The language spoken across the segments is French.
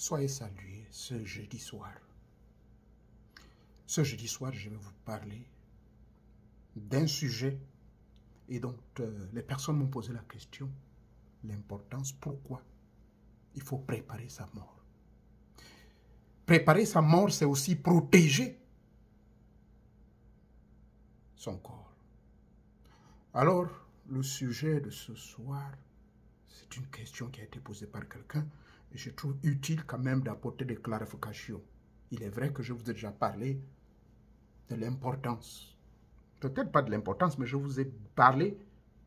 Soyez salués ce jeudi soir. Ce jeudi soir, je vais vous parler d'un sujet et dont les personnes m'ont posé la question, l'importance, pourquoi il faut préparer sa mort. Préparer sa mort, c'est aussi protéger son corps. Alors, le sujet de ce soir, c'est une question qui a été posée par quelqu'un et je trouve utile quand même d'apporter des clarifications. Il est vrai que je vous ai déjà parlé de l'importance. Peut-être pas de l'importance, mais je vous ai parlé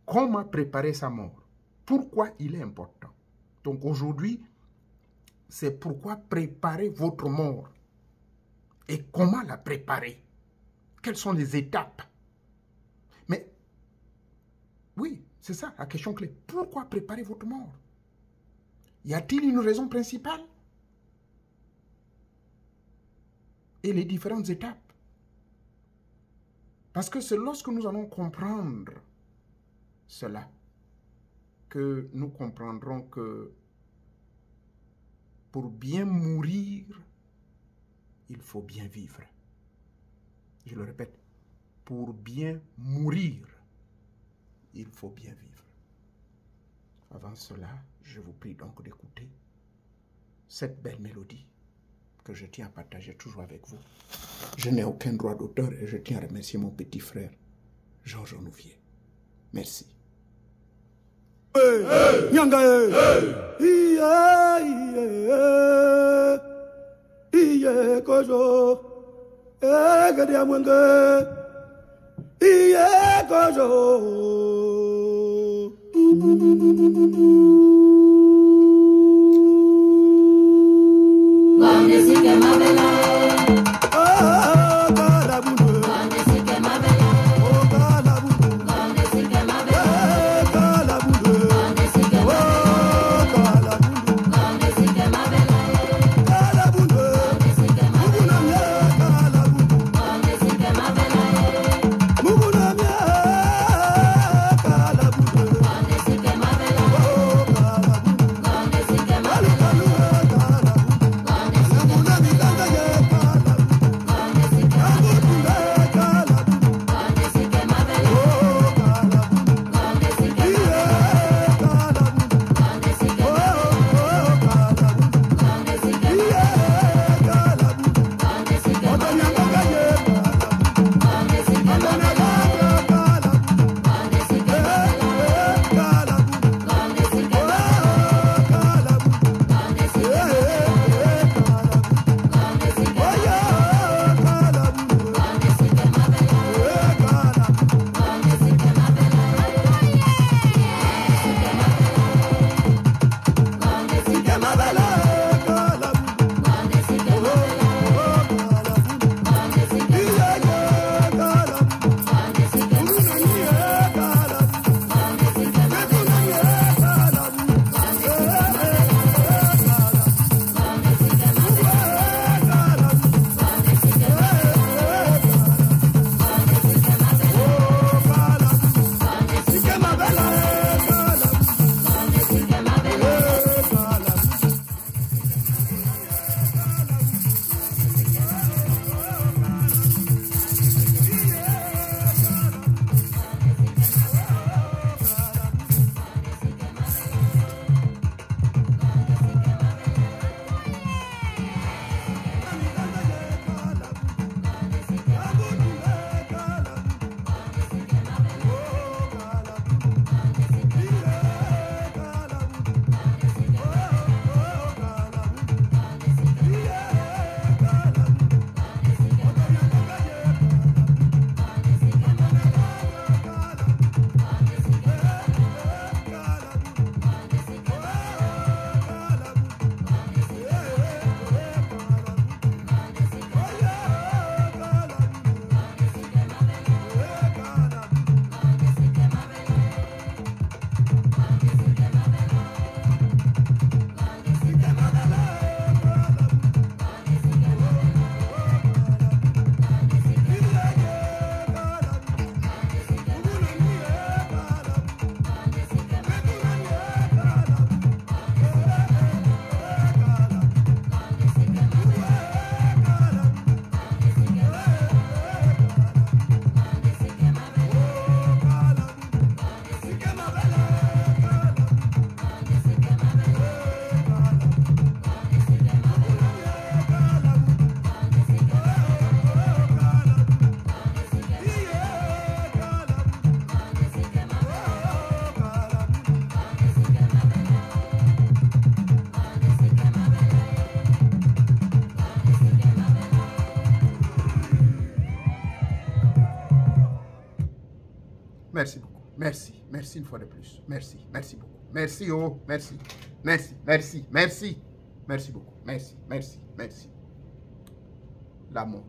comment préparer sa mort. Pourquoi il est important. Donc aujourd'hui, c'est pourquoi préparer votre mort. Et comment la préparer? Quelles sont les étapes? Mais oui, c'est ça la question clé. Pourquoi préparer votre mort? Y a-t-il une raison principale? Et les différentes étapes? Parce que c'est lorsque nous allons comprendre cela que nous comprendrons que pour bien mourir, il faut bien vivre. Je le répète, pour bien mourir, il faut bien vivre. Avant cela, je vous prie donc d'écouter cette belle mélodie que je tiens à partager toujours avec vous. Je n'ai aucun droit d'auteur et je tiens à remercier mon petit frère, Georges Onouvier. Merci. Merci. Merci une fois de plus. Merci. Merci beaucoup. Merci, oh. Merci. Merci. Merci. Merci. Merci beaucoup. Merci. Merci. Merci. La mort.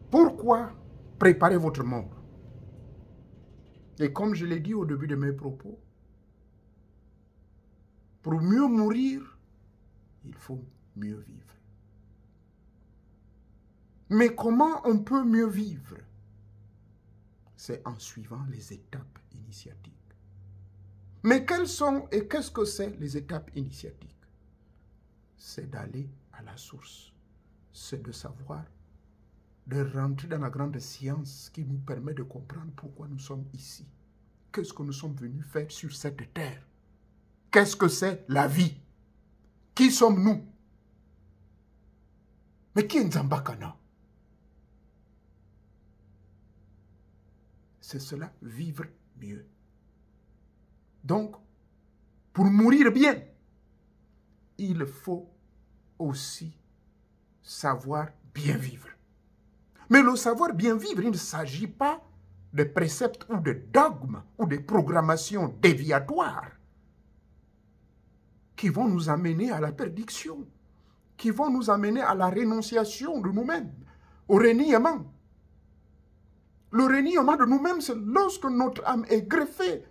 Pourquoi préparer votre mort? Et comme je l'ai dit au début de mes propos, pour mieux mourir, il faut mieux vivre. Mais comment on peut mieux vivre? C'est en suivant les étapes initiatiques. Mais quelles sont et qu'est-ce que c'est les étapes initiatiques? C'est d'aller à la source. C'est de savoir, de rentrer dans la grande science qui nous permet de comprendre pourquoi nous sommes ici. Qu'est-ce que nous sommes venus faire sur cette terre? Qu'est-ce que c'est la vie? Qui sommes-nous? Mais qui est Nzambakana? C'est cela, vivre mieux. Donc, pour mourir bien, il faut aussi savoir bien vivre. Mais le savoir bien vivre, il ne s'agit pas de préceptes ou de dogmes ou de programmations déviatoires qui vont nous amener à la perdition, qui vont nous amener à la rénonciation de nous-mêmes, au reniement. Le reniement de nous-mêmes, c'est lorsque notre âme est greffée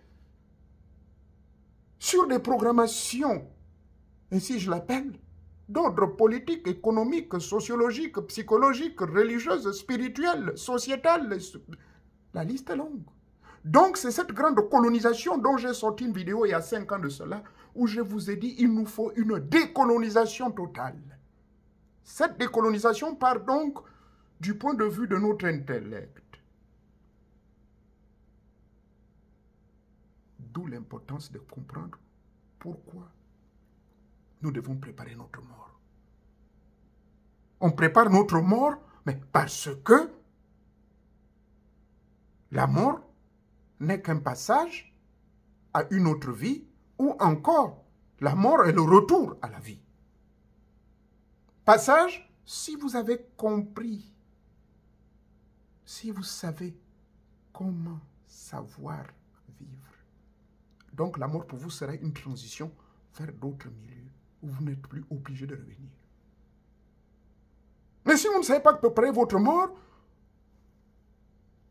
sur des programmations, ainsi je l'appelle, d'ordre politique, économique, sociologique, psychologique, religieuse, spirituelle, sociétale. La liste est longue. Donc, c'est cette grande colonisation dont j'ai sorti une vidéo il y a 5 ans de cela, où je vous ai dit il nous faut une décolonisation totale. Cette décolonisation part donc du point de vue de notre intellect. D'où l'importance de comprendre pourquoi nous devons préparer notre mort. On prépare notre mort, mais parce que la mort n'est qu'un passage à une autre vie, ou encore la mort est le retour à la vie. Passage, si vous avez compris, si vous savez comment savoir vivre. Donc la mort pour vous sera une transition vers d'autres milieux où vous n'êtes plus obligé de revenir. Mais si vous ne savez pas préparer votre mort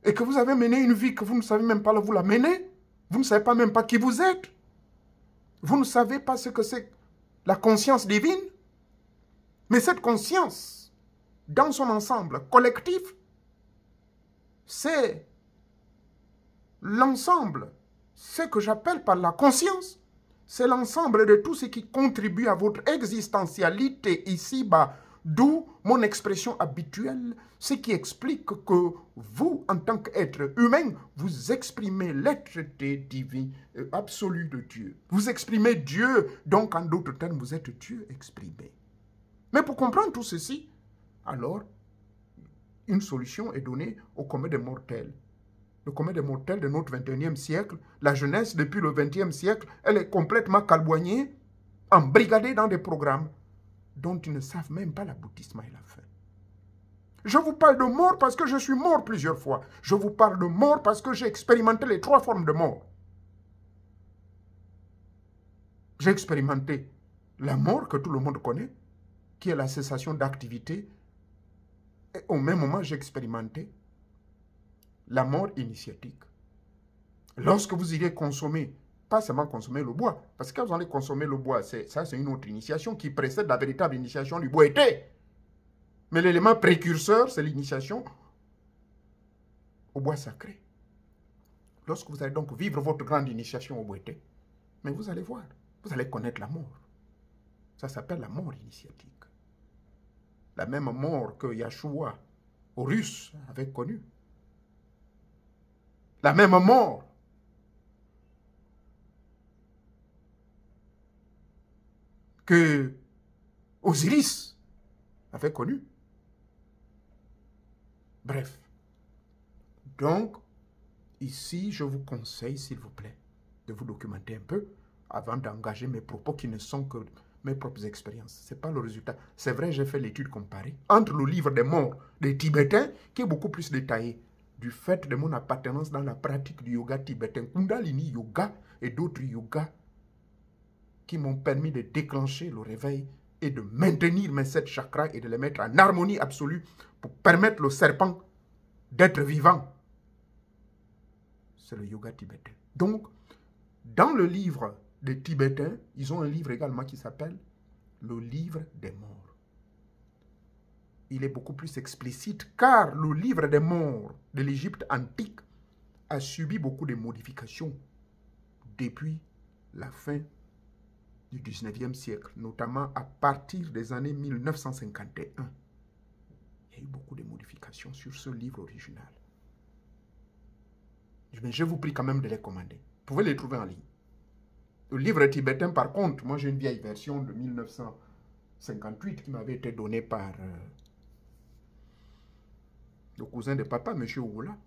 et que vous avez mené une vie que vous ne savez même pas vous la mener, vous ne savez pas même pas qui vous êtes, vous ne savez pas ce que c'est la conscience divine, mais cette conscience, dans son ensemble collectif, c'est l'ensemble, ce que j'appelle par la conscience, c'est l'ensemble de tout ce qui contribue à votre existentialité ici-bas, d'où mon expression habituelle, ce qui explique que vous, en tant qu'être humain, vous exprimez l'être divin, absolu de Dieu. Vous exprimez Dieu, donc en d'autres termes, vous êtes Dieu exprimé. Mais pour comprendre tout ceci, alors, une solution est donnée au commun des mortels. Le commun des mortels de notre 21e siècle, la jeunesse depuis le 20e siècle, elle est complètement calboignée, embrigadée dans des programmes dont ils ne savent même pas l'aboutissement et la fin. Je vous parle de mort parce que je suis mort plusieurs fois. Je vous parle de mort parce que j'ai expérimenté les 3 formes de mort. J'ai expérimenté la mort que tout le monde connaît, qui est la cessation d'activité. Et au même moment, j'ai expérimenté la mort initiatique. Lorsque vous irez consommer, pas seulement consommer le bois, parce que quand vous allez consommer le bois, ça c'est une autre initiation qui précède la véritable initiation du boité. Mais l'élément précurseur, c'est l'initiation au bois sacré. Lorsque vous allez donc vivre votre grande initiation au boité, mais vous allez voir, vous allez connaître la mort. Ça s'appelle la mort initiatique. La même mort que Yahshua, Horus, avait connue. La même mort que Osiris avait connue. Bref. Donc, ici, je vous conseille, s'il vous plaît, de vous documenter un peu avant d'engager mes propos qui ne sont que mes propres expériences. Ce n'est pas le résultat. C'est vrai, j'ai fait l'étude comparée entre le livre des morts des Tibétains, qui est beaucoup plus détaillé, du fait de mon appartenance dans la pratique du yoga tibétain, Kundalini Yoga et d'autres yogas qui m'ont permis de déclencher le réveil et de maintenir mes 7 chakras et de les mettre en harmonie absolue pour permettre au serpent d'être vivant. C'est le yoga tibétain. Donc, dans le livre des Tibétains, ils ont un livre également qui s'appelle le livre des morts. Il est beaucoup plus explicite car le livre des morts de l'Égypte antique a subi beaucoup de modifications depuis la fin du 19e siècle, notamment à partir des années 1951. Il y a eu beaucoup de modifications sur ce livre original. Mais je vous prie quand même de les commander. Vous pouvez les trouver en ligne. Le livre tibétain, par contre, moi j'ai une vieille version de 1958 qui m'avait été donnée par le cousin de papa, M. Ougoula.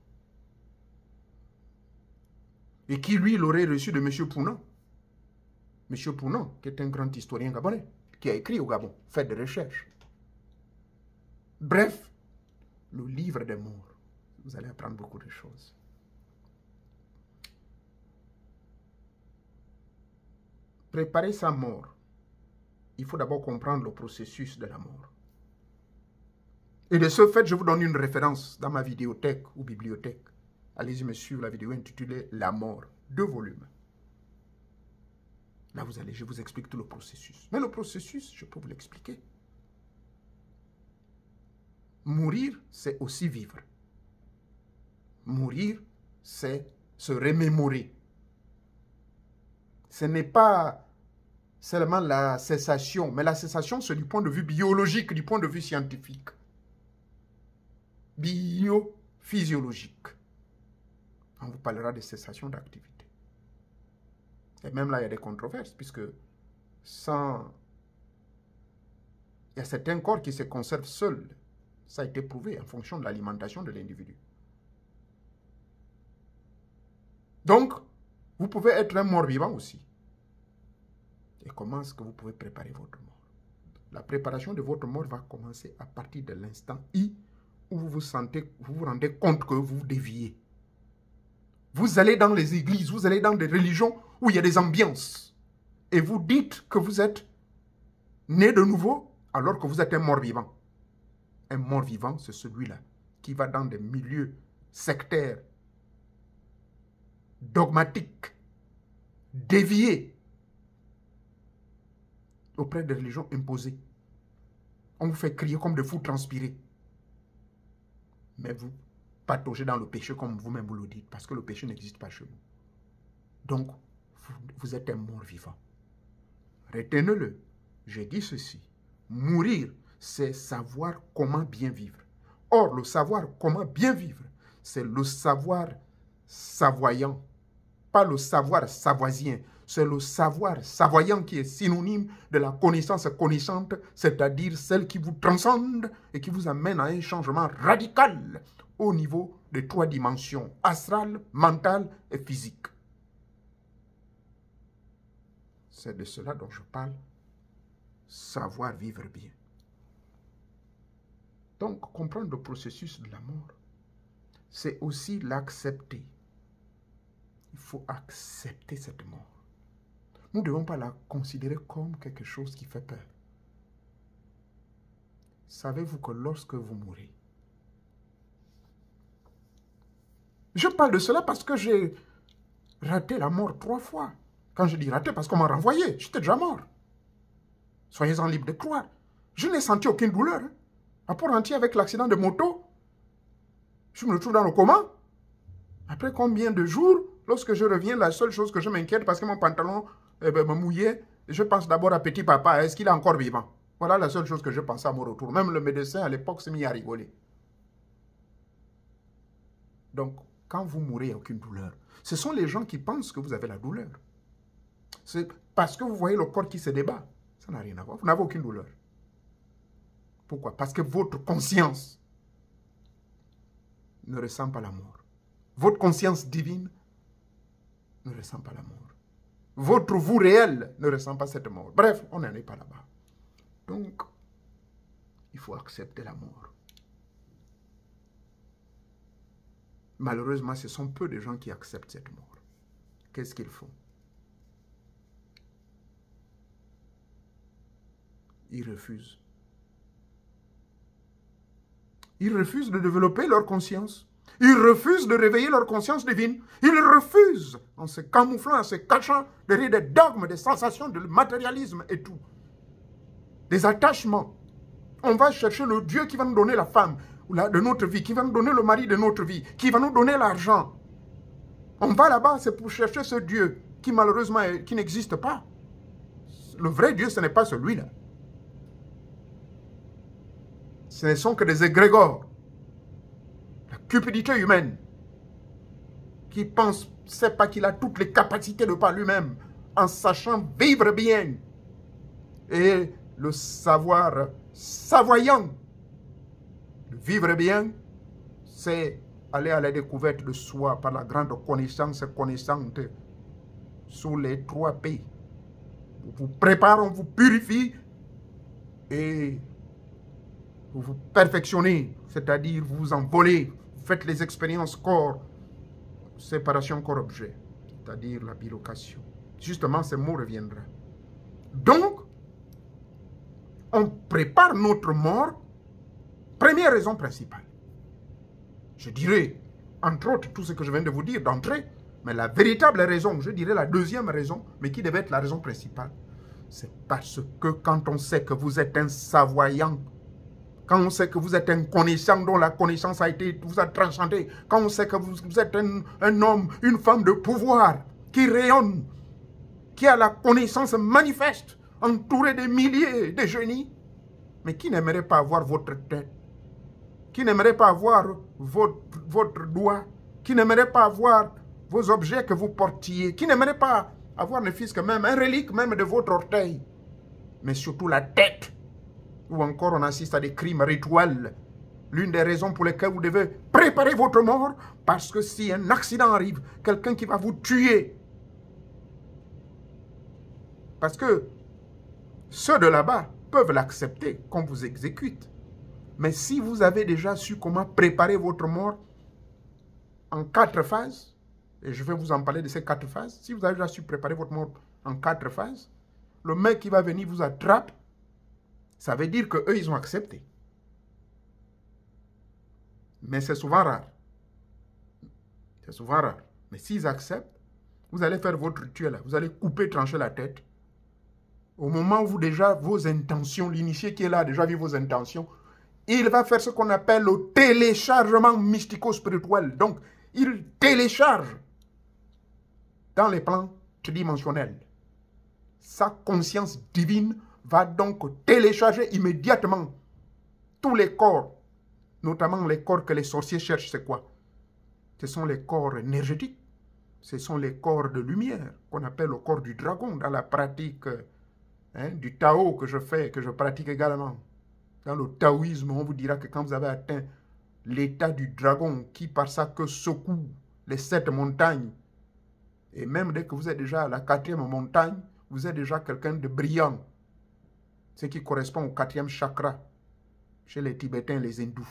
Et qui, lui, l'aurait reçu de M. Pounan. M. Pounan, qui est un grand historien gabonais, qui a écrit au Gabon, fait des recherches. Bref, le livre des morts. Vous allez apprendre beaucoup de choses. Préparer sa mort, il faut d'abord comprendre le processus de la mort. Et de ce fait, je vous donne une référence dans ma vidéothèque ou bibliothèque. Allez-y me suivre la vidéo intitulée « La mort », 2 volumes. Là, je vous explique tout le processus. Mais le processus, je peux vous l'expliquer. Mourir, c'est aussi vivre. Mourir, c'est se remémorer. Ce n'est pas seulement la cessation, mais la cessation, c'est du point de vue biologique, du point de vue scientifique. Biophysiologique. On vous parlera de cessation d'activité. Et même là, il y a des controverses, puisque il y a certains corps qui se conservent seuls. Ça a été prouvé en fonction de l'alimentation de l'individu. Donc, vous pouvez être un mort-vivant aussi. Et comment est-ce que vous pouvez préparer votre mort? La préparation de votre mort va commencer à partir de l'instant I où vous vous rendez compte que vous déviez. Vous allez dans les églises, vous allez dans des religions où il y a des ambiances. Et vous dites que vous êtes né de nouveau alors que vous êtes un mort-vivant. Un mort-vivant, c'est celui-là qui va dans des milieux sectaires, dogmatiques, déviés, auprès des religions imposées. On vous fait crier comme des fous transpirés. Mais vous pataugez dans le péché comme vous-même vous le dites, parce que le péché n'existe pas chez vous. Donc, vous êtes un mort-vivant. Retenez-le. J'ai dit ceci. Mourir, c'est savoir comment bien vivre. Or, le savoir comment bien vivre, c'est le savoir savoyant, pas le savoir savoisien. C'est le savoir savoyant qui est synonyme de la connaissance connaissante, c'est-à-dire celle qui vous transcende et qui vous amène à un changement radical au niveau des 3 dimensions, astrale, mentale et physique. C'est de cela dont je parle, savoir vivre bien. Donc, comprendre le processus de la mort, c'est aussi l'accepter. Il faut accepter cette mort. Nous ne devons pas la considérer comme quelque chose qui fait peur. Savez-vous que lorsque vous mourrez, je parle de cela parce que j'ai raté la mort 3 fois. Quand je dis raté, parce qu'on m'a renvoyé, j'étais déjà mort. Soyez-en libres de croire. Je n'ai senti aucune douleur. À part entier avec l'accident de moto, je me retrouve dans le coma. Après combien de jours, lorsque je reviens, la seule chose que je m'inquiète, parce que mon pantalon me mouillait, je pense d'abord à petit papa, est-ce qu'il est encore vivant? Voilà la seule chose que je pensais à mon retour. Même le médecin à l'époque s'est mis à rigoler. Donc, quand vous mourrez, il n'y a aucune douleur. Ce sont les gens qui pensent que vous avez la douleur. C'est parce que vous voyez le corps qui se débat. Ça n'a rien à voir. Vous n'avez aucune douleur. Pourquoi? Parce que votre conscience ne ressent pas la mort. Votre conscience divine ne ressent pas la mort. Votre vous réel ne ressent pas cette mort. Bref, on n'en est pas là-bas. Donc, il faut accepter la mort. Malheureusement, ce sont peu de gens qui acceptent cette mort. Qu'est-ce qu'ils font? Ils refusent. Ils refusent de développer leur conscience. Ils refusent de réveiller leur conscience divine. Ils refusent, en se camouflant, en se cachant derrière des dogmes, des sensations, de matérialisme et tout. Des attachements. On va chercher le Dieu qui va nous donner la femme de notre vie, qui va nous donner le mari de notre vie, qui va nous donner l'argent. On va là-bas, c'est pour chercher ce Dieu qui malheureusement qui n'existe pas. Le vrai Dieu, ce n'est pas celui-là. Ce ne sont que des égrégores. La cupidité humaine qui pense, ne sait pas qu'il a toutes les capacités de par lui-même en sachant vivre bien. Et le savoir savoyant de vivre bien, c'est aller à la découverte de soi par la grande connaissance connaissante sous les 3 P. On vous prépare, on vous purifie et vous vous perfectionnez, c'est-à-dire vous vous envolez, vous faites les expériences corps, séparation corps-objet, c'est-à-dire la bilocation. Justement, ce mot reviendra. Donc, on prépare notre mort, première raison principale. Je dirais, entre autres, tout ce que je viens de vous dire d'entrée, mais la véritable raison, je dirais la deuxième raison, mais qui devait être la raison principale, c'est parce que quand on sait que vous êtes un savoyant, quand on sait que vous êtes un connaissant dont la connaissance vous a transcendé, quand on sait que vous êtes un homme, une femme de pouvoir qui rayonne, qui a la connaissance manifeste, entouré de milliers de génies, mais qui n'aimerait pas avoir votre tête, qui n'aimerait pas avoir votre doigt, qui n'aimerait pas avoir vos objets que vous portiez, qui n'aimerait pas avoir ne fût-ce que même un relique même de votre orteil, mais surtout la tête, ou encore on assiste à des crimes rituels. L'une des raisons pour lesquelles vous devez préparer votre mort, parce que si un accident arrive, quelqu'un qui va vous tuer, parce que ceux de là-bas peuvent l'accepter qu'on vous exécute. Mais si vous avez déjà su comment préparer votre mort en 4 phases, et je vais vous en parler de ces 4 phases, si vous avez déjà su préparer votre mort en 4 phases, le mec qui va venir vous attrape, ça veut dire qu'eux, ils ont accepté. Mais c'est souvent rare. C'est souvent rare. Mais s'ils acceptent, vous allez faire votre rituel. Vous allez couper, trancher la tête. Au moment où déjà vos intentions, l'initié qui est là a déjà vu vos intentions, il va faire ce qu'on appelle le téléchargement mystico-spirituel. Donc, il télécharge dans les plans tridimensionnels. Sa conscience divine va donc télécharger immédiatement tous les corps, notamment les corps que les sorciers cherchent, c'est quoi? Ce sont les corps énergétiques, ce sont les corps de lumière, qu'on appelle le corps du dragon dans la pratique du Tao que je fais, que je pratique également. Dans le taoïsme, on vous dira que quand vous avez atteint l'état du dragon qui par sa queue secoue les 7 montagnes, et même dès que vous êtes déjà à la 4e montagne, vous êtes déjà quelqu'un de brillant, ce qui correspond au 4e chakra chez les Tibétains et les Hindous.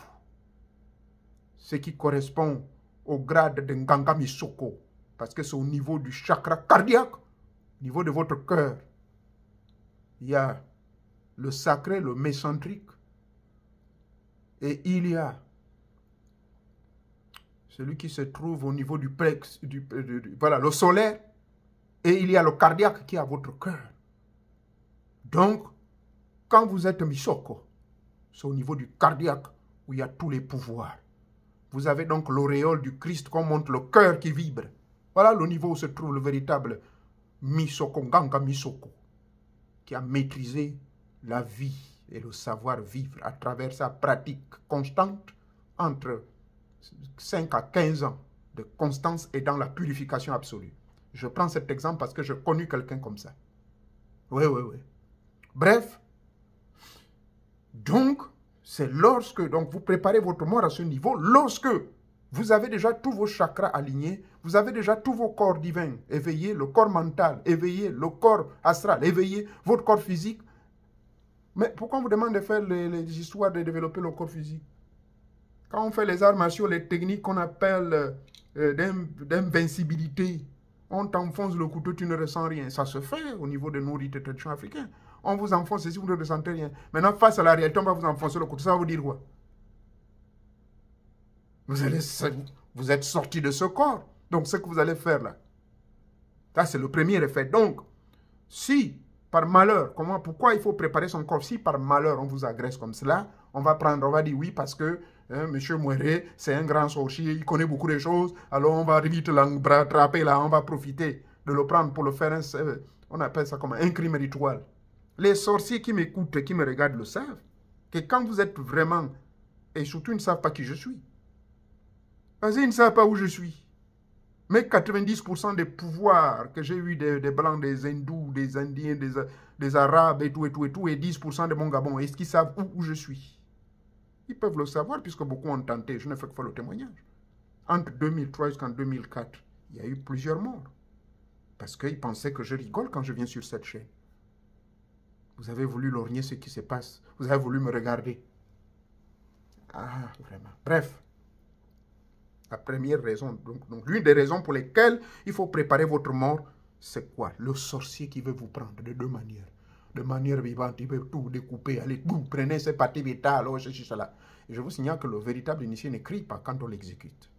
Ce qui correspond au grade de Nganga Misoko, parce que c'est au niveau du chakra cardiaque, au niveau de votre cœur. Il y a le sacré, le mécentrique, et il y a celui qui se trouve au niveau du plex, voilà, le solaire, et il y a le cardiaque qui est à votre cœur. Donc, quand vous êtes Misoko, c'est au niveau du cardiaque où il y a tous les pouvoirs. Vous avez donc l'auréole du Christ qu'on montre le cœur qui vibre. Voilà le niveau où se trouve le véritable Misoko, Nganga Misoko, qui a maîtrisé la vie et le savoir-vivre à travers sa pratique constante entre 5 à 15 ans de constance et dans la purification absolue. Je prends cet exemple parce que j'ai connu quelqu'un comme ça. Oui. Bref, donc, c'est lorsque vous préparez votre mort à ce niveau, lorsque vous avez déjà tous vos chakras alignés, vous avez déjà tous vos corps divins éveillés, le corps mental éveillé, le corps astral éveillé, votre corps physique. Mais pourquoi on vous demande de faire les histoires de développer le corps physique? Quand on fait les arts martiaux, les techniques qu'on appelle d'invincibilité, on t'enfonce le couteau, tu ne ressens rien. Ça se fait au niveau de nos rites et traditions africains. On vous enfonce ici, vous ne ressentez rien. Maintenant, face à la réalité, on va vous enfoncer le couteau. Ça va vous dire quoi? Vous êtes sorti de ce corps. Donc, ce que vous allez faire là, ça c'est le premier effet. Donc, si par malheur, pourquoi il faut préparer son corps? Si par malheur on vous agresse comme cela, on va dire oui parce que Monsieur Mouéré, c'est un grand sorcier, il connaît beaucoup de choses, alors on va vite l'attraper là, on va profiter de le prendre pour le faire on appelle ça comme un crime rituel. Les sorciers qui m'écoutent, qui me regardent le savent, que quand vous êtes vraiment, et surtout ils ne savent pas qui je suis, parce qu'ils ne savent pas où je suis. Mais 90% des pouvoirs que j'ai eu des Blancs, des Hindous, des Indiens, des Arabes et tout, et 10% de mon Gabon, est-ce qu'ils savent où je suis? Ils peuvent le savoir puisque beaucoup ont tenté. Je ne fais que faire le témoignage. Entre 2003 jusqu'en 2004, il y a eu plusieurs morts. Parce qu'ils pensaient que je rigole quand je viens sur cette chaîne. Vous avez voulu lorgner ce qui se passe. Vous avez voulu me regarder. Ah, vraiment. Bref. La première raison, donc l'une des raisons pour lesquelles il faut préparer votre mort, c'est quoi? Le sorcier qui veut vous prendre de deux manières. De manière vivante, il veut tout découper. Allez, vous prenez ces parties vitales, oh, ceci, cela. Et je vous signale que le véritable initié ne crie pas quand on l'exécute.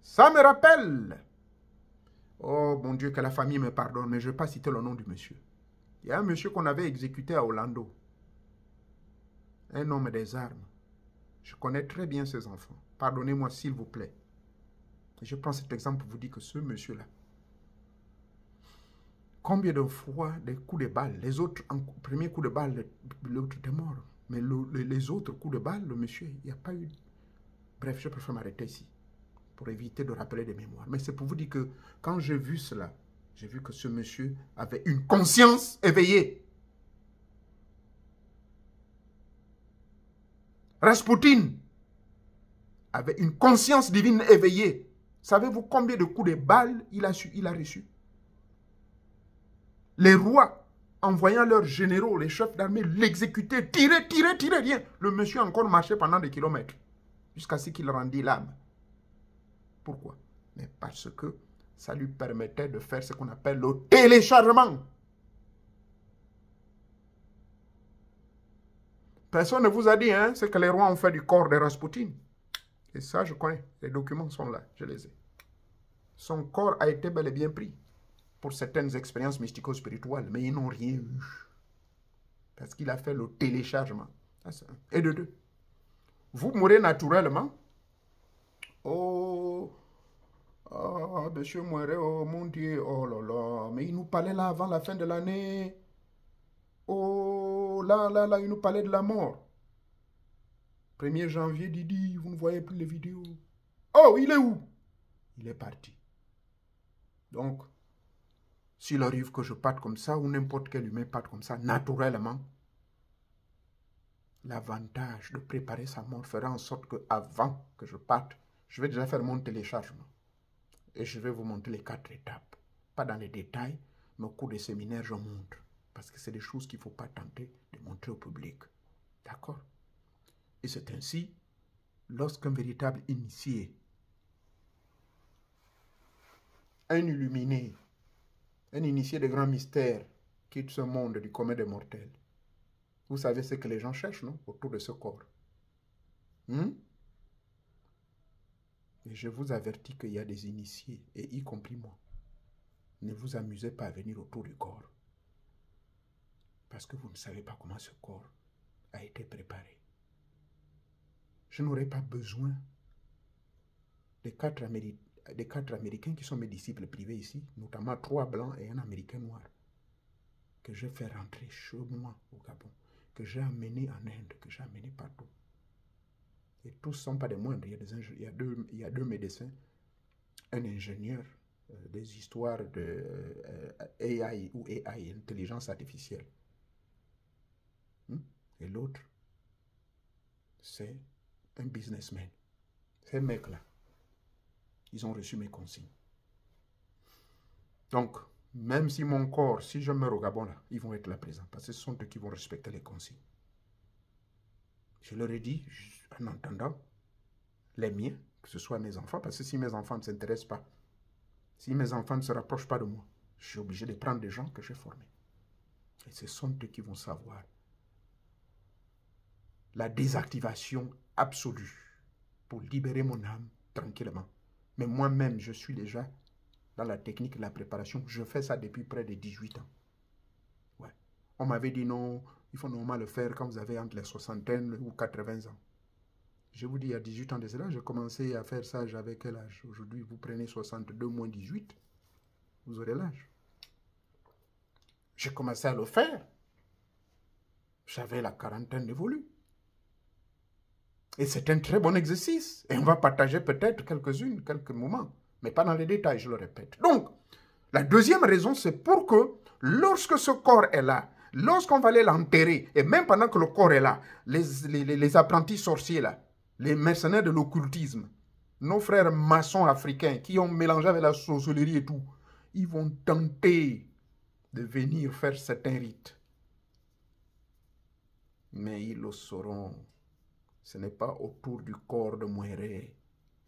Ça me rappelle. Oh mon Dieu, que la famille me pardonne, mais je ne vais pas citer le nom du monsieur. Il y a un monsieur qu'on avait exécuté à Orlando. Un homme des armes. Je connais très bien ses enfants. Pardonnez-moi s'il vous plaît. Je prends cet exemple pour vous dire que ce monsieur-là, combien de fois des coups de balle, les autres, en premier coup de balle, l'autre était mort. Mais les autres coups de balle, le monsieur, il n'y a pas eu. Bref, je préfère m'arrêter ici pour éviter de rappeler des mémoires. Mais c'est pour vous dire que quand j'ai vu cela, j'ai vu que ce monsieur avait une conscience éveillée. Rasputin avait une conscience divine éveillée. Savez-vous combien de coups de balle il a reçu? Les rois, en voyant leurs généraux, les chefs d'armée, l'exécuter, tirer, rien. Le monsieur a encore marché pendant des kilomètres, jusqu'à ce qu'il rendit l'âme. Pourquoi? Mais parce que ça lui permettait de faire ce qu'on appelle le téléchargement. Personne ne vous a dit, hein, ce que les rois ont fait du corps de Rasputin. Et ça, je connais. Les documents sont là, je les ai. Son corps a été bel et bien pris pour certaines expériences mystico-spirituelles, mais ils n'ont rien eu. Parce qu'il a fait le téléchargement. Et de deux. Vous mourrez naturellement. Oh, monsieur Mouéré, oh mon Dieu, oh là là, mais il nous parlait là avant la fin de l'année. Oh, là, il nous parlait de la mort. 1er janvier, Didi, vous ne voyez plus les vidéos. Oh, il est où? Il est parti. Donc, s'il arrive que je parte comme ça, ou n'importe quel humain parte comme ça, naturellement, l'avantage de préparer sa mort fera en sorte qu'avant que je parte, je vais déjà faire mon téléchargement. Et je vais vous montrer les 4 étapes. Pas dans les détails, mais au cours des séminaires, je montre. Parce que c'est des choses qu'il ne faut pas tenter de montrer au public. D'accord? Et c'est ainsi, lorsqu'un véritable initié, un illuminé, un initié de grands mystères, quitte ce monde du commun des mortels. Vous savez ce que les gens cherchent, non? Autour de ce corps. Et je vous avertis qu'il y a des initiés, et y compris moi. Ne vous amusez pas à venir autour du corps. Parce que vous ne savez pas comment ce corps a été préparé. Je n'aurai pas besoin des 4 Américains qui sont mes disciples privés ici, notamment 3 Blancs et un Américain noir, que j'ai fait rentrer chez moi au Gabon, que j'ai amené en Inde, que j'ai amené partout. Et tous ne sont pas des moindres. Il y a deux médecins, un ingénieur, des histoires de AI ou AI, intelligence artificielle. Et l'autre, c'est un businessman. Ces mecs-là, ils ont reçu mes consignes. Donc, même si mon corps, si je meurs au Gabon, là, ils vont être là présents. Parce que ce sont eux qui vont respecter les consignes. Je leur ai dit, en entendant les miens, que ce soit mes enfants, parce que si mes enfants ne s'intéressent pas, si mes enfants ne se rapprochent pas de moi, je suis obligé de prendre des gens que j'ai formés. Et ce sont eux qui vont savoir la désactivation absolue pour libérer mon âme tranquillement. Mais moi-même, je suis déjà dans la technique de la préparation. Je fais ça depuis près de 18 ans. Ouais. On m'avait dit non, il faut normalement le faire quand vous avez entre les soixantaines ou 80 ans. Je vous dis, il y a 18 ans de cela, j'ai commencé à faire ça, j'avais quel âge? Aujourd'hui, vous prenez 62 moins 18, vous aurez l'âge. J'ai commencé à le faire. J'avais la quarantaine dévolue. Et c'est un très bon exercice. Et on va partager peut-être quelques moments. Mais pas dans les détails, je le répète. Donc, la deuxième raison, c'est pour que lorsque ce corps est là, lorsqu'on va aller l'enterrer, et même pendant que le corps est là, les apprentis sorciers là, les mercenaires de l'occultisme, nos frères maçons africains qui ont mélangé avec la sorcellerie et tout, ils vont tenter de venir faire certains rites. Mais ils le sauront. Ce n'est pas autour du corps de Mouéré.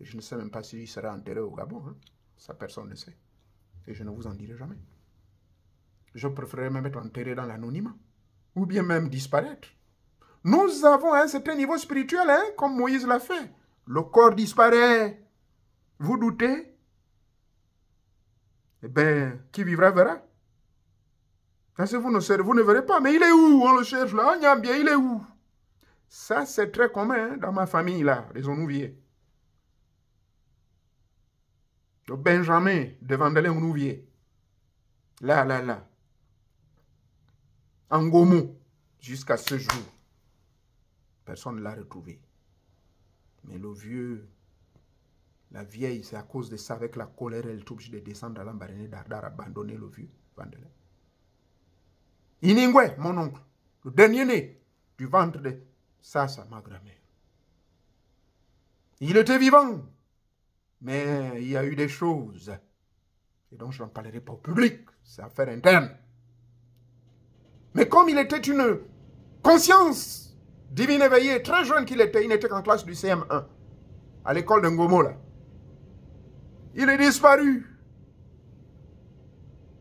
Je ne sais même pas s'il sera enterré au Gabon. Hein. Ça, personne ne sait. Et je ne vous en dirai jamais. Je préférerais même être enterré dans l'anonymat. Ou bien même disparaître. Nous avons un certain niveau spirituel, hein, comme Moïse l'a fait. Le corps disparaît. Vous doutez? Eh bien, qui vivra verra. Parce que vous ne verrez pas. Mais il est où? On le cherche là. On bien, il est où? Ça, c'est très commun hein, dans ma famille, là, les Onouviers. Le Benjamin de Vandelin-Onouvier. Là. En Gomo, jusqu'à ce jour. Personne ne l'a retrouvé. Mais le vieux, la vieille, c'est à cause de ça, avec la colère, elle est obligée de descendre à l'Ambaréné d'Ardar, abandonner le vieux Vandelin. Iningwe, mon oncle, le dernier né du ventre de Sasa, ma grand-mère. Il était vivant, mais il y a eu des choses. Et donc, je n'en parlerai pas au public, c'est affaire interne. Mais comme il était une conscience divine éveillée, très jeune qu'il était, il n'était qu'en classe du CM1, à l'école de Ngomo, là. Il est disparu.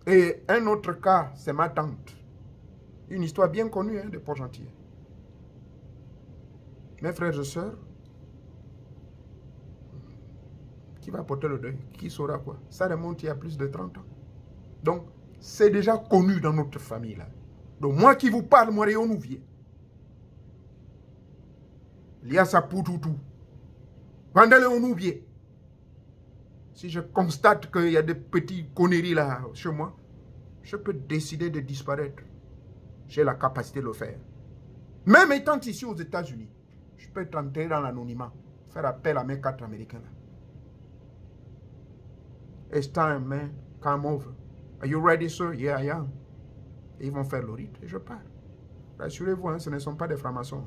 Et un autre cas, c'est ma tante. Une histoire bien connue hein, de Port-Gentil. Mes frères et sœurs, qui va porter le deuil? Qui saura quoi? Ça remonte il y a plus de 30 ans. Donc, c'est déjà connu dans notre famille, là. Donc, moi qui vous parle, moi, Réonouvier. Il y a sa poutoutou. Vandele Onouvier. Si je constate qu'il y a des petites conneries là chez moi, je peux décider de disparaître. J'ai la capacité de le faire. Même étant ici aux États-Unis, je peux être entré dans l'anonymat, faire appel à mes 4 Américains là. It's time, man. Come over. Are you ready, sir? Yeah, I am. Et ils vont faire le rite et je pars. Rassurez-vous, hein, ce ne sont pas des francs-maçons.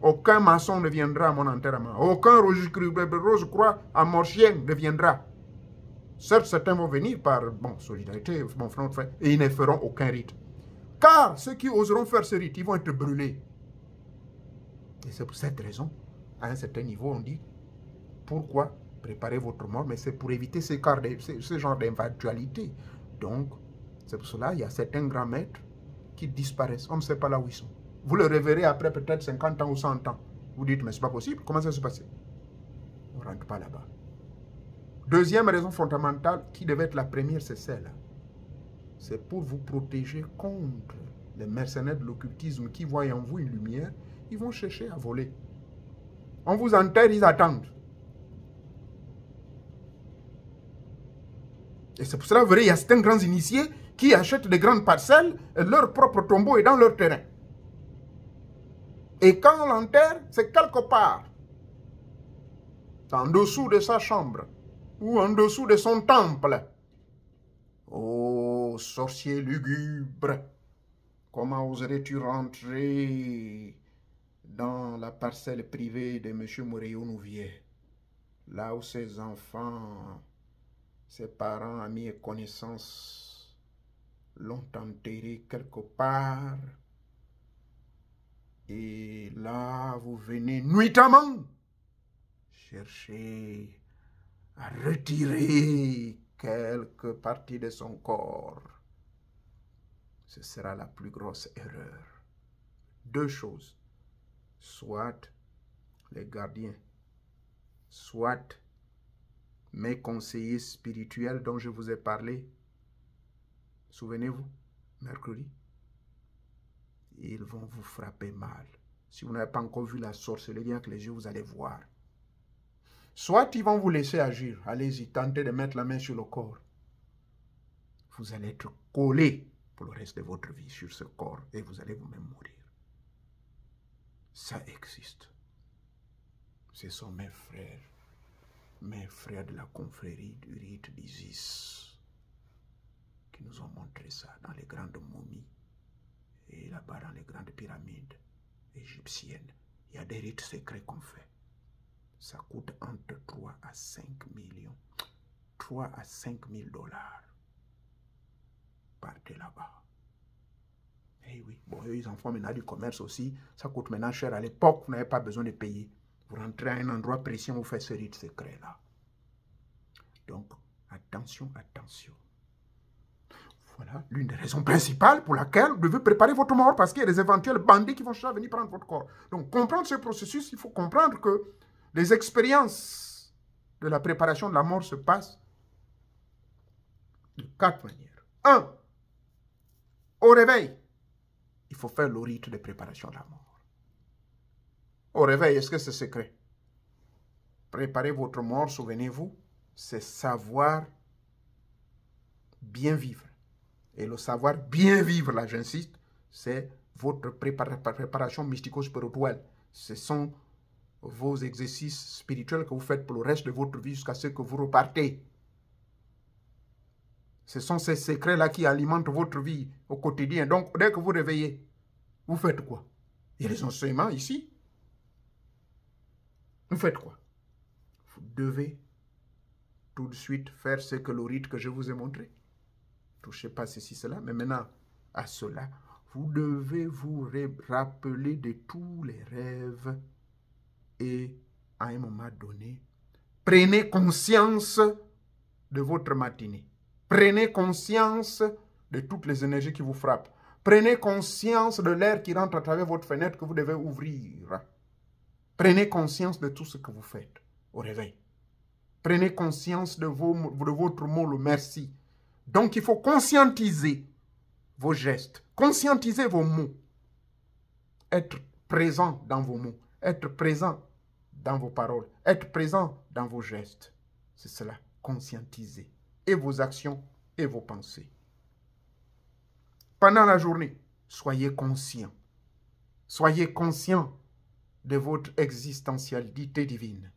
Aucun maçon ne viendra à mon enterrement. Aucun Rose-Croix à Morchien ne viendra. Certes, certains vont venir par solidarité, mon frère, et ils ne feront aucun rite. Car ceux qui oseront faire ce rite, ils vont être brûlés. Et c'est pour cette raison, à un certain niveau, on dit, pourquoi préparer votre mort? Mais c'est pour éviter ce genre d'éventualité. Donc, c'est pour cela qu'il y a certains grands maîtres qui disparaissent. On ne sait pas là où ils sont. Vous le reverrez après peut-être 50 ans ou 100 ans. Vous dites, mais c'est pas possible. Comment ça se passe? On ne rentre pas là-bas. Deuxième raison fondamentale, qui devait être la première, c'est celle-là. C'est pour vous protéger contre les mercenaires de l'occultisme qui voient en vous une lumière. Ils vont chercher à voler. On vous enterre, ils attendent. Et c'est pour cela, vous verrez, il y a certains grands initiés qui achètent des grandes parcelles et leur propre tombeau est dans leur terrain. Et quand on l'enterre, c'est quelque part, en dessous de sa chambre, ou en dessous de son temple. Oh, sorcier lugubre, comment oserais-tu rentrer dans la parcelle privée de M. Moréo-Nouvier, là où ses enfants, ses parents, amis et connaissances l'ont enterré quelque part. Et là, vous venez nuitamment chercher à retirer quelques parties de son corps. Ce sera la plus grosse erreur. Deux choses. Soit les gardiens, soit mes conseillers spirituels dont je vous ai parlé. Souvenez-vous, mercredi. Ils vont vous frapper mal. Si vous n'avez pas encore vu la sorcellerie avec les yeux, vous allez voir. Soit ils vont vous laisser agir. Allez-y, tentez de mettre la main sur le corps. Vous allez être collé pour le reste de votre vie sur ce corps et vous allez vous-même mourir. Ça existe. Ce sont mes frères de la confrérie du rite d'Isis, qui nous ont montré ça dans les grandes momies et là-bas dans les grandes pyramides égyptiennes. Il y a des rites secrets qu'on fait. Ça coûte entre 3 à 5 millions. 3 à 5 000 $. Partez là-bas. Eh oui, bon, ils en font maintenant du commerce aussi. Ça coûte maintenant cher. À l'époque, vous n'avez pas besoin de payer. Vous rentrez à un endroit précis, vous faites ce rite secret-là. Donc, attention, attention. Voilà l'une des raisons principales pour laquelle vous devez préparer votre mort, parce qu'il y a des éventuels bandits qui vont chercher à venir prendre votre corps. Donc, comprendre ce processus, il faut comprendre que les expériences de la préparation de la mort se passent de 4 manières. 1. Au réveil, il faut faire le rite de préparation de la mort. Au réveil, est-ce que c'est secret? Préparez votre mort, souvenez-vous, c'est savoir bien vivre. Et le savoir bien vivre, là j'insiste, c'est votre préparation mystico-spirituelle. Ce sont vos exercices spirituels que vous faites pour le reste de votre vie jusqu'à ce que vous repartez. Ce sont ces secrets-là qui alimentent votre vie au quotidien. Donc, dès que vous réveillez, vous faites quoi? Il y a les enseignements ici. Vous faites quoi? Vous devez tout de suite faire ce que le rite que je vous ai montré. Touchez pas ceci, cela, mais maintenant, à cela, vous devez vous rappeler de tous les rêves et, à un moment donné, prenez conscience de votre matinée. Prenez conscience de toutes les énergies qui vous frappent. Prenez conscience de l'air qui rentre à travers votre fenêtre que vous devez ouvrir. Prenez conscience de tout ce que vous faites au réveil. Prenez conscience de votre mot, le merci. Donc, il faut conscientiser vos gestes, conscientiser vos mots, être présent dans vos mots, être présent dans vos paroles, être présent dans vos gestes. C'est cela, conscientiser. Et vos actions et vos pensées. Pendant la journée, soyez conscient. Soyez conscient de votre existentialité divine.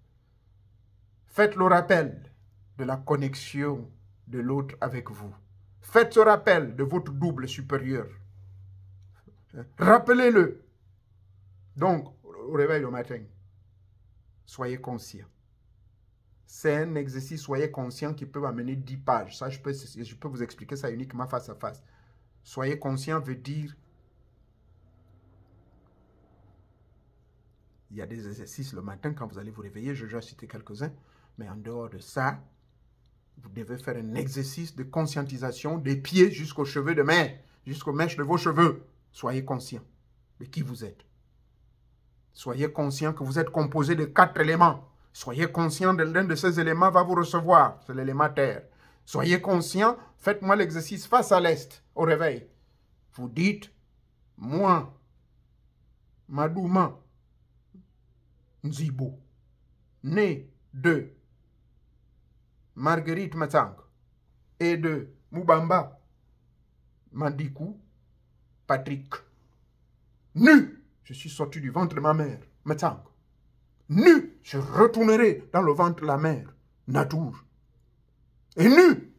Faites le rappel de la connexion de l'autre avec vous. Faites ce rappel de votre double supérieur. Rappelez-le. Donc, au réveil le matin, soyez conscient. C'est un exercice, soyez conscient, qui peut amener 10 pages. Ça, je peux vous expliquer ça uniquement face à face. Soyez conscient veut dire, il y a des exercices le matin quand vous allez vous réveiller, je vais citer quelques-uns, mais en dehors de ça, vous devez faire un exercice de conscientisation des pieds jusqu'aux cheveux de main, jusqu'aux mèches de vos cheveux. Soyez conscient de qui vous êtes. Soyez conscient que vous êtes composé de 4 éléments. Soyez conscient de l'un de ces éléments va vous recevoir. C'est l'élément terre. Soyez conscient. Faites-moi l'exercice face à l'est, au réveil. Vous dites, moi, Madouma, Nzibo, né de Marguerite Matang et de Mubamba, Mandikou, Patrick. Nu, je suis sorti du ventre de ma mère, Matang. Nu, je retournerai dans le ventre de la mère, Natour. Et nu,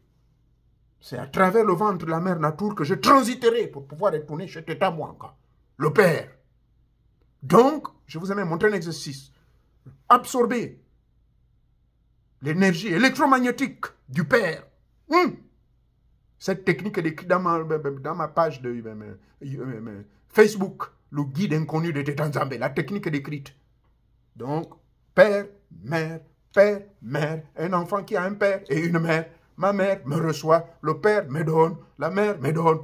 c'est à travers le ventre de la mère Natour que je transiterai pour pouvoir retourner chez Teta Mwanga, le père. Donc, je vous ai même montré un exercice. Absorber l'énergie électromagnétique du père. Cette technique est décrite dans ma page de Facebook, le guide inconnu de Tetanzambe, la technique décrite. Donc, père, mère, un enfant qui a un père et une mère. Ma mère me reçoit, le père me donne, la mère me donne.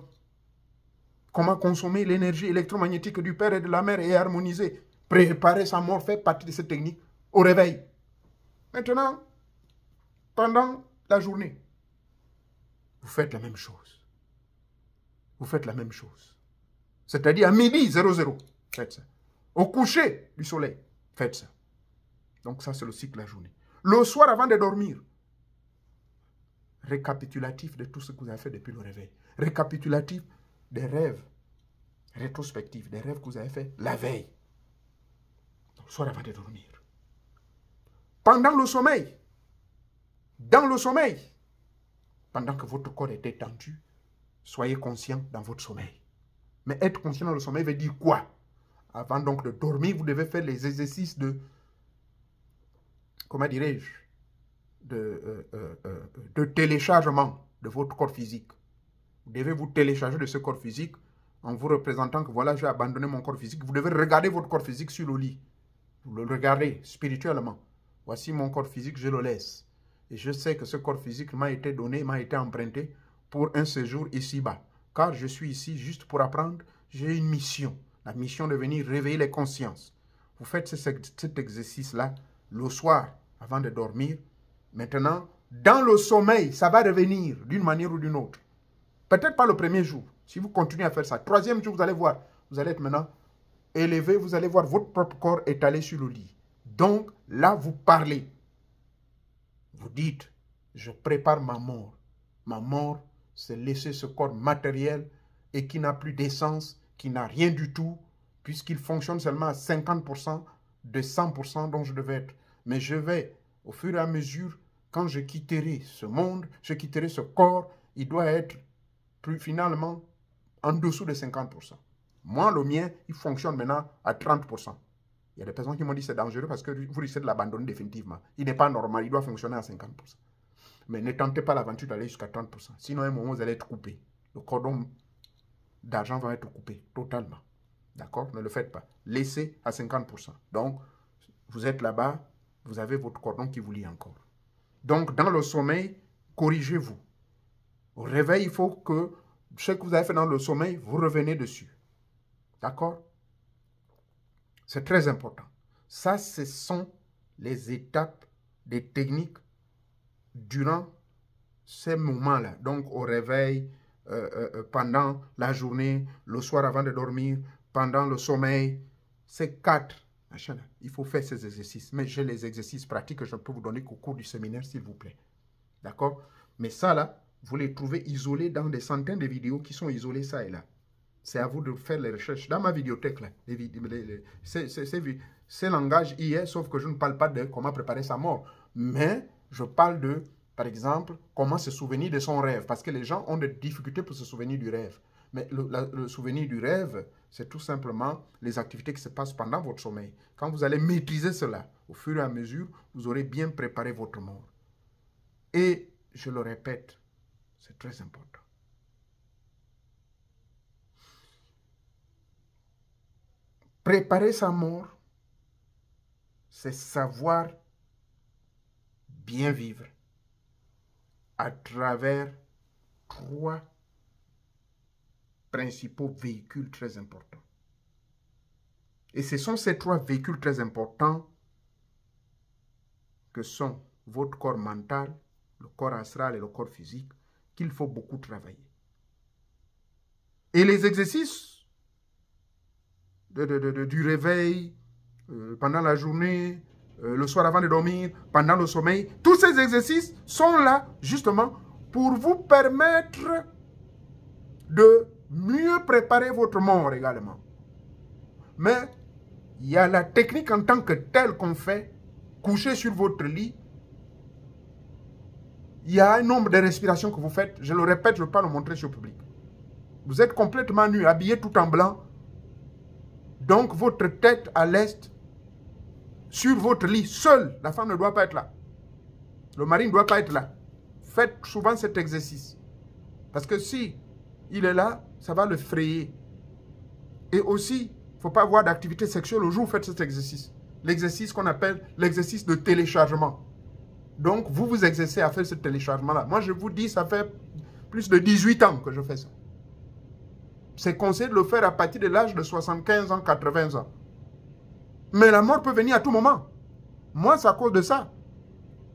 Comment consommer l'énergie électromagnétique du père et de la mère et harmoniser. Préparer sa mort fait partie de cette technique au réveil. Maintenant, pendant la journée, vous faites la même chose. Vous faites la même chose. C'est-à-dire à midi 00, faites ça. Au coucher du soleil, faites ça. Donc ça, c'est le cycle de la journée. Le soir, avant de dormir, récapitulatif de tout ce que vous avez fait depuis le réveil. Récapitulatif des rêves rétrospectifs, des rêves que vous avez fait la veille. Donc, le soir avant de dormir. Pendant le sommeil, dans le sommeil, pendant que votre corps est détendu, soyez conscient dans votre sommeil. Mais être conscient dans le sommeil veut dire quoi? Avant donc de dormir, vous devez faire les exercices de, comment dirais-je, de téléchargement de votre corps physique. Vous devez vous télécharger de ce corps physique en vous représentant que voilà, j'ai abandonné mon corps physique. Vous devez regarder votre corps physique sur le lit. Vous le regardez spirituellement. Voici mon corps physique, je le laisse. Et je sais que ce corps physique m'a été donné, m'a été emprunté pour un séjour ici-bas. Car je suis ici juste pour apprendre, j'ai une mission. La mission de venir réveiller les consciences. Vous faites cet exercice-là le soir avant de dormir. Maintenant, dans le sommeil, ça va revenir d'une manière ou d'une autre. Peut-être pas le premier jour. Si vous continuez à faire ça, troisième jour, vous allez voir. Vous allez être maintenant élevé, vous allez voir votre propre corps étalé sur le lit. Donc, là, vous parlez. Vous dites, je prépare ma mort. Ma mort, c'est laisser ce corps matériel et qui n'a plus d'essence, qui n'a rien du tout, puisqu'il fonctionne seulement à 50% de 100% dont je devais être. Mais je vais, au fur et à mesure, quand je quitterai ce monde, je quitterai ce corps, il doit être finalement en dessous de 50%. Moi, le mien, il fonctionne maintenant à 30%. Il y a des personnes qui m'ont dit que c'est dangereux parce que vous risquez de l'abandonner définitivement. Il n'est pas normal, il doit fonctionner à 50%. Mais ne tentez pas l'aventure d'aller jusqu'à 30%. Sinon, à un moment, vous allez être coupé. Le cordon d'argent va être coupé totalement. D'accord? Ne le faites pas. Laissez à 50%. Donc, vous êtes là-bas, vous avez votre cordon qui vous lie encore. Donc, dans le sommeil, corrigez-vous. Au réveil, il faut que ce que vous avez fait dans le sommeil, vous revenez dessus. D'accord? C'est très important. Ça, ce sont les étapes des techniques durant ces moments-là. Donc, au réveil, pendant la journée, le soir avant de dormir, pendant le sommeil. Ces quatre, il faut faire ces exercices. Mais j'ai les exercices pratiques que je peux vous donner qu'au cours du séminaire, s'il vous plaît. D'accord? Mais ça, là, vous les trouvez isolés dans des centaines de vidéos qui sont isolées ça et là. C'est à vous de faire les recherches. Dans ma vidéothèque, là, ces langages y est, sauf que je ne parle pas de comment préparer sa mort. Mais je parle de, par exemple, comment se souvenir de son rêve. Parce que les gens ont des difficultés pour se souvenir du rêve. Mais le souvenir du rêve, c'est tout simplement les activités qui se passent pendant votre sommeil. Quand vous allez maîtriser cela, au fur et à mesure, vous aurez bien préparé votre mort. Et, je le répète, c'est très important. Préparer sa mort, c'est savoir bien vivre à travers 3 principaux véhicules très importants. Et ce sont ces 3 véhicules très importants que sont votre corps mental, le corps astral et le corps physique qu'il faut beaucoup travailler. Et les exercices du réveil, pendant la journée, le soir avant de dormir, pendant le sommeil, tous ces exercices sont là justement pour vous permettre de mieux préparer votre mort également. Mais il y a la technique en tant que telle qu'on fait, couché sur votre lit. Il y a un nombre de respirations que vous faites. Je le répète, je ne veux pas le montrer sur le public. Vous êtes complètement nu, habillé tout en blanc. Donc, votre tête à l'est, sur votre lit, seul. La femme ne doit pas être là. Le mari ne doit pas être là. Faites souvent cet exercice. Parce que si il est là, ça va le frayer. Et aussi, il ne faut pas avoir d'activité sexuelle au jour où vous faites cet exercice. L'exercice qu'on appelle l'exercice de téléchargement. Donc, vous vous exercez à faire ce téléchargement-là. Moi, je vous dis, ça fait plus de 18 ans que je fais ça. C'est conseillé de le faire à partir de l'âge de 75 ans, 80 ans. Mais la mort peut venir à tout moment. Moi, c'est à cause de ça.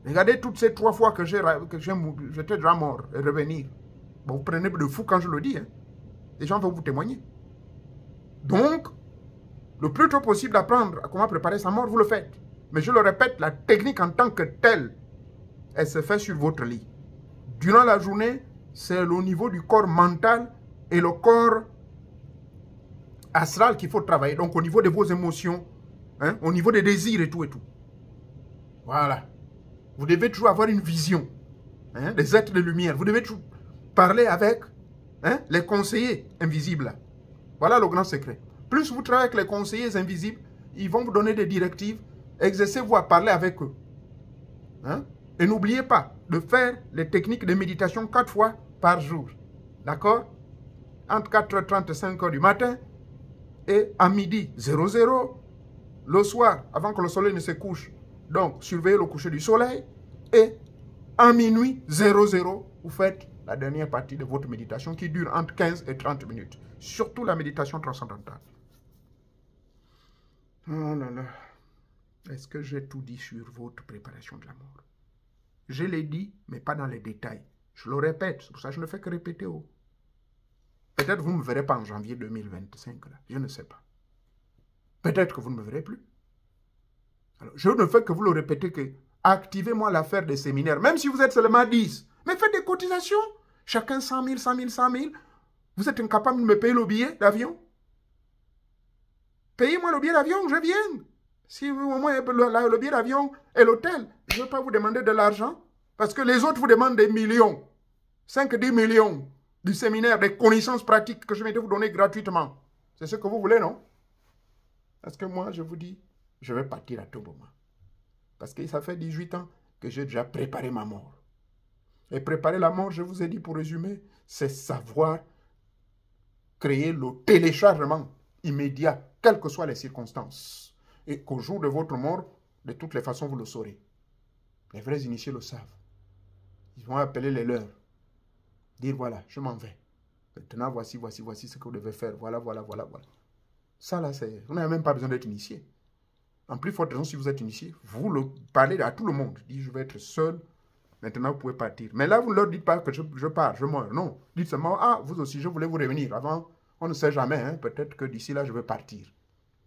Regardez toutes ces 3 fois que j'étais déjà mort et revenir. Bon, vous prenez de fou quand je le dis. Hein. Les gens vont vous témoigner. Donc, le plus tôt possible d'apprendre à comment préparer sa mort, vous le faites. Mais je le répète, la technique en tant que telle, elle se fait sur votre lit. Durant la journée, c'est au niveau du corps mental et le corps astral qu'il faut travailler. Donc, au niveau de vos émotions, hein, au niveau des désirs et tout et tout. Voilà. Vous devez toujours avoir une vision, hein, des êtres de lumière. Vous devez toujours parler avec, hein, les conseillers invisibles. Voilà le grand secret. Plus vous travaillez avec les conseillers invisibles, ils vont vous donner des directives. Exercez-vous à parler avec eux. Hein? Et n'oubliez pas de faire les techniques de méditation 4 fois par jour. D'accord? Entre 4h30 et 5h du matin et à midi 00, le soir, avant que le soleil ne se couche. Donc, surveillez le coucher du soleil. Et à minuit 00, vous faites la dernière partie de votre méditation qui dure entre 15 et 30 minutes. Surtout la méditation transcendantale. Oh là là. Est-ce que j'ai tout dit sur votre préparation de la mort? Je l'ai dit, mais pas dans les détails. Je le répète, c'est pour ça que je ne fais que répéter. Oh. Peut-être vous ne me verrez pas en janvier 2025, là. Je ne sais pas. Peut-être que vous ne me verrez plus. Alors, je ne fais que vous le répéter que activez-moi l'affaire des séminaires, même si vous êtes seulement 10. Mais faites des cotisations. Chacun 100 000, 100 000, 100 000. Vous êtes incapable de me payer le billet d'avion? Payez-moi le billet d'avion, je viens. Si au moins le billet d'avion et l'hôtel, je ne vais pas vous demander de l'argent. Parce que les autres vous demandent des millions. 5-10 millions du séminaire, des connaissances pratiques que je viens de vous donner gratuitement. C'est ce que vous voulez, non? Parce que moi, je vous dis, je vais partir à tout moment. Parce que ça fait 18 ans que j'ai déjà préparé ma mort. Et préparer la mort, je vous ai dit pour résumer, c'est savoir créer le téléchargement immédiat, quelles que soient les circonstances. Et qu'au jour de votre mort, de toutes les façons, vous le saurez. Les vrais initiés le savent. Ils vont appeler les leurs. Dire, voilà, je m'en vais. Maintenant, voici ce que vous devez faire. Voilà. Ça, là, c'est... Vous n'avez même pas besoin d'être initié. En plus forte raison, si vous êtes initié, vous le parlez à tout le monde. Dites, je vais être seul. Maintenant, vous pouvez partir. Mais là, vous ne leur dites pas que je pars, je meurs. Non. Dites seulement, ah, vous aussi, je voulais vous revenir. Avant, on ne sait jamais. Hein, peut-être que d'ici là, je vais partir.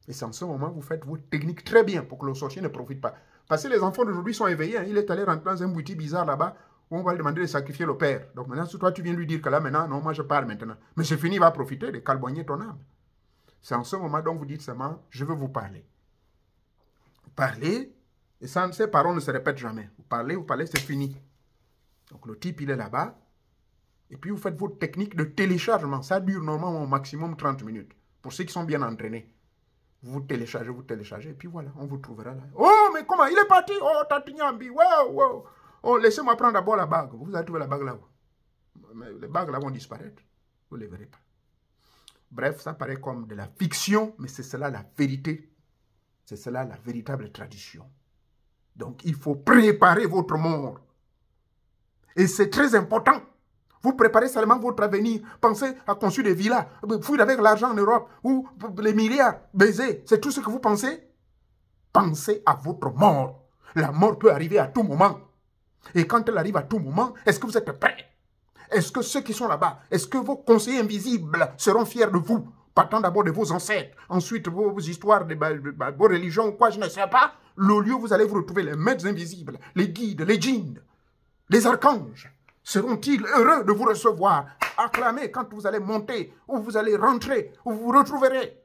Et c'est en ce moment, vous faites vos techniques très bien pour que le sorcier ne profite pas. Parce que les enfants d'aujourd'hui sont éveillés. Hein. Il est allé rentrer dans un boutique bizarre là-bas où on va lui demander de sacrifier le père. Donc maintenant, si toi, tu viens lui dire que là, maintenant, non, moi, je pars maintenant. Mais c'est fini, il va profiter de calboigner ton âme. C'est en ce moment, donc, vous dites seulement, je veux vous parler. Vous parlez, et ça, ces paroles ne se répètent jamais. Vous parlez, c'est fini. Donc le type, il est là-bas. Et puis, vous faites votre technique de téléchargement. Ça dure normalement au maximum 30 minutes. Pour ceux qui sont bien entraînés. Vous téléchargez, et puis voilà, on vous trouvera là. Oh, mais comment? Il est parti? Oh, Tatignambi, wow. Oh, laissez-moi prendre d'abord la bague. Vous allez trouver la bague là-haut. Mais les bagues là vont disparaître. Vous ne les verrez pas. Bref, ça paraît comme de la fiction, mais c'est cela la vérité. C'est cela la véritable tradition. Donc, il faut préparer votre mort. Et c'est très important. Vous préparez seulement votre avenir. Pensez à construire des villas, fuir avec l'argent en Europe, ou les milliards, baiser. C'est tout ce que vous pensez? Pensez à votre mort. La mort peut arriver à tout moment. Et quand elle arrive à tout moment, est-ce que vous êtes prêts? Est-ce que ceux qui sont là-bas, est-ce que vos conseillers invisibles seront fiers de vous? Partant d'abord de vos ancêtres, ensuite vos histoires, vos religions ou quoi, je ne sais pas. Le lieu où vous allez vous retrouver, les maîtres invisibles, les guides, les djinns, les archanges. Seront-ils heureux de vous recevoir? Acclamez quand vous allez monter, ou vous allez rentrer, ou vous vous retrouverez.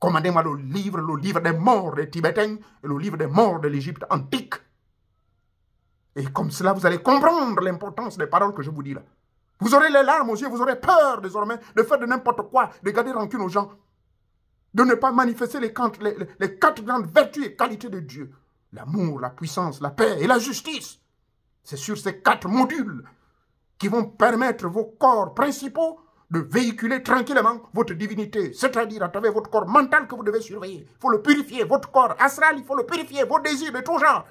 Commandez-moi le livre des morts des Tibétains et le livre des morts de l'Égypte antique. Et comme cela, vous allez comprendre l'importance des paroles que je vous dis là. Vous aurez les larmes aux yeux, vous aurez peur désormais de faire de n'importe quoi, de garder rancune aux gens, de ne pas manifester les 4 grandes vertus et qualités de Dieu. L'amour, la puissance, la paix et la justice. C'est sur ces 4 modules qui vont permettre vos corps principaux de véhiculer tranquillement votre divinité, c'est-à-dire à travers votre corps mental que vous devez surveiller. Il faut le purifier, votre corps astral, il faut le purifier, vos désirs de tout genre.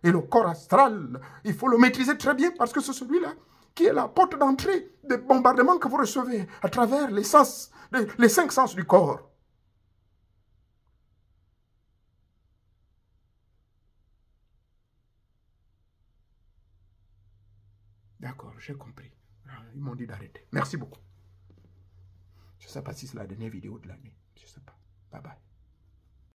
Et le corps astral, il faut le maîtriser très bien parce que c'est celui-là qui est la porte d'entrée des bombardements que vous recevez à travers les 5 sens du corps. D'accord, j'ai compris. Ils m'ont dit d'arrêter. Merci beaucoup. Je ne sais pas si c'est la dernière vidéo de l'année. Je ne sais pas. Bye bye.